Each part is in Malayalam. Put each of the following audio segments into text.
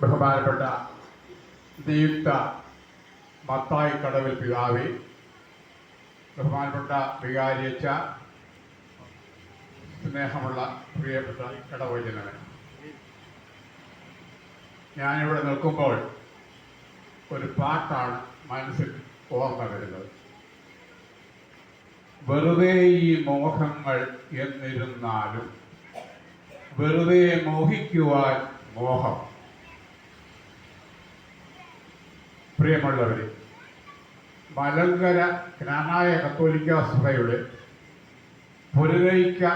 ബഹുമാനപ്പെട്ട നിയുക്ത മത്തായി കടവിൽ പിതാവേ, ബഹുമാനപ്പെട്ട വികാരിയച്ച, സ്നേഹമുള്ള പ്രിയപ്പെട്ട ഇടവചനവൻ, ഞാനിവിടെ നിൽക്കുമ്പോൾ ഒരു പാട്ടാണ് മനസ്സിൽ ഓർമ്മ വരുന്നത്. വെറുതെ ഈ മോഹങ്ങൾ എന്നിരുന്നാലും വെറുതെ മോഹിക്കുവാൻ മോഹം. പ്രിയമുള്ളവരെ, മലങ്കര ജ്ഞാനായ കത്തോലിക്ക സഭയുടെ പുനരൈക്യ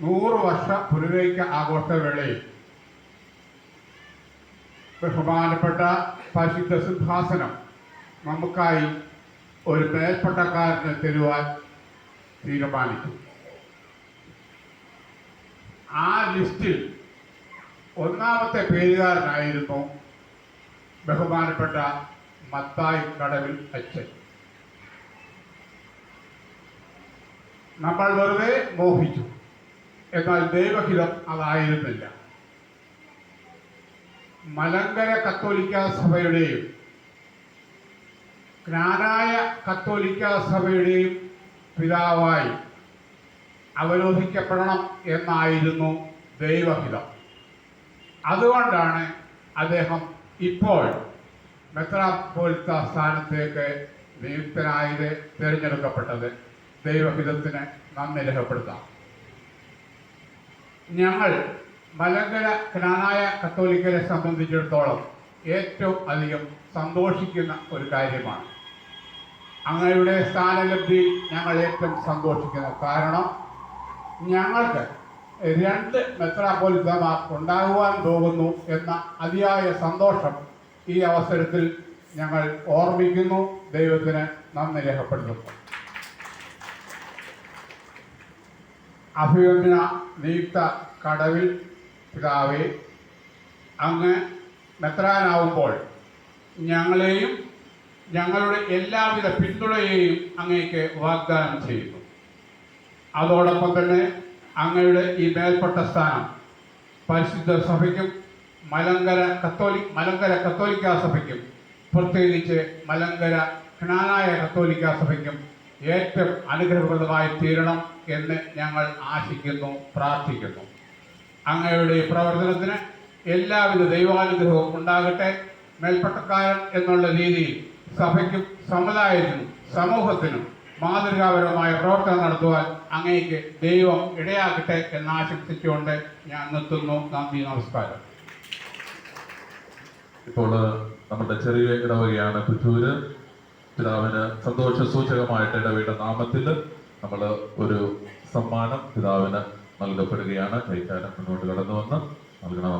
100 വർഷ പുനരൈക്യ ആഘോഷവേളയിൽ ബഹുമാനപ്പെട്ട പരിശുദ്ധ സിംഹാസനം നമുക്കായി ഒരു മേൽപ്പട്ടക്കാരനെ തരുവാൻ തീരുമാനിച്ചു. ആ ലിസ്റ്റിൽ ഒന്നാമത്തെ പേരുകാരനായിരുന്നു ബഹുമാനപ്പെട്ട മത്തായി കടവിൽ അച്ഛൻ. നമ്മൾ വെറുതെ മോഹിച്ചു, എന്നാൽ ദൈവഹിതം അതായിരുന്നില്ല. മലങ്കര കത്തോലിക്ക സഭയുടെയും ജ്ഞാനായ കത്തോലിക്ക സഭയുടെയും പിതാവായി അവരോധിക്കപ്പെടണം എന്നായിരുന്നു ദൈവഹിതം. അതുകൊണ്ടാണ് അദ്ദേഹം ഇപ്പോൾ മെത്രാപ്പോലീത്ത സ്ഥാനത്തേക്ക് നിയുക്തനായത്, തിരഞ്ഞെടുക്കപ്പെട്ടത്. ദൈവഹിതത്തിന് നന്ദി രേഖപ്പെടുത്താം. ഞങ്ങൾ മലങ്കര ജ്ഞാനായ കത്തോലിക്കരെ സംബന്ധിച്ചിടത്തോളം ഏറ്റവും അധികം സന്തോഷിക്കുന്ന ഒരു കാര്യമാണ്. അങ്ങയുടെ സ്ഥാനലബ്ധി ഞങ്ങൾ ഏറ്റവും സന്തോഷിക്കുന്നു. കാരണം ഞങ്ങൾക്ക് 2 മെത്രാപ്പോലീത്തമാർ ഉണ്ടാകുവാൻ പോകുന്നു എന്ന അതിയായ സന്തോഷം ഈ അവസരത്തിൽ ഞങ്ങൾ ഓർമ്മിക്കുന്നു. ദൈവത്തിന് നന്ദി രേഖപ്പെടുത്തുന്നു. അഭിവന്ദന നിയുക്ത കടവിൽ പിതാവേ, അങ്ങ് മെത്രാനാവുമ്പോൾ ഞങ്ങളെയും ഞങ്ങളുടെ എല്ലാവിധ പിന്തുണയെയും അങ്ങേക്ക് വാഗ്ദാനം ചെയ്യുന്നു. അതോടൊപ്പം തന്നെ അങ്ങയുടെ ഈ മേൽപ്പെട്ട സ്ഥാനം പരിശുദ്ധ സഭയ്ക്കും മലങ്കര കത്തോലിക്ക സഭയ്ക്കും, പ്രത്യേകിച്ച് മലങ്കര ജ്ഞാനായ കത്തോലിക്ക സഭയ്ക്കും ഏറ്റവും അനുഗ്രഹപ്രദമായി തീരണം എന്ന് ഞങ്ങൾ ആശിക്കുന്നു, പ്രാർത്ഥിക്കുന്നു. അങ്ങയുടെ പ്രവർത്തനത്തിന് എല്ലാവിധ ദൈവാനുഗ്രഹവും ഉണ്ടാകട്ടെ. മേൽപ്പട്ടക്കാരൻ എന്നുള്ള രീതിയിൽ സഭയ്ക്കും സമുദായത്തിനും സമൂഹത്തിനും മാതൃകാപരമായ പ്രവർത്തനം നടത്തുവാൻ അങ്ങേക്ക് ദൈവം ഇടയാകട്ടെ എന്നാശംസിച്ചുകൊണ്ട് ഞാൻ നിർത്തുന്നു. നന്ദി, നമസ്കാരം. ഇപ്പോൾ നമ്മുടെ ചെറിയ ഇടവകയാണ് പുറ്റൂര്. പിതാവിന് സന്തോഷ സൂചകമായിട്ട് ഇടവയുടെ നാമത്തിൽ നമ്മൾ ഒരു സമ്മാനം പിതാവിന് നൽകപ്പെടുകയാണ്. കൈക്കാരൻ മുന്നോട്ട് കടന്നു വന്ന് നൽകണമെന്ന്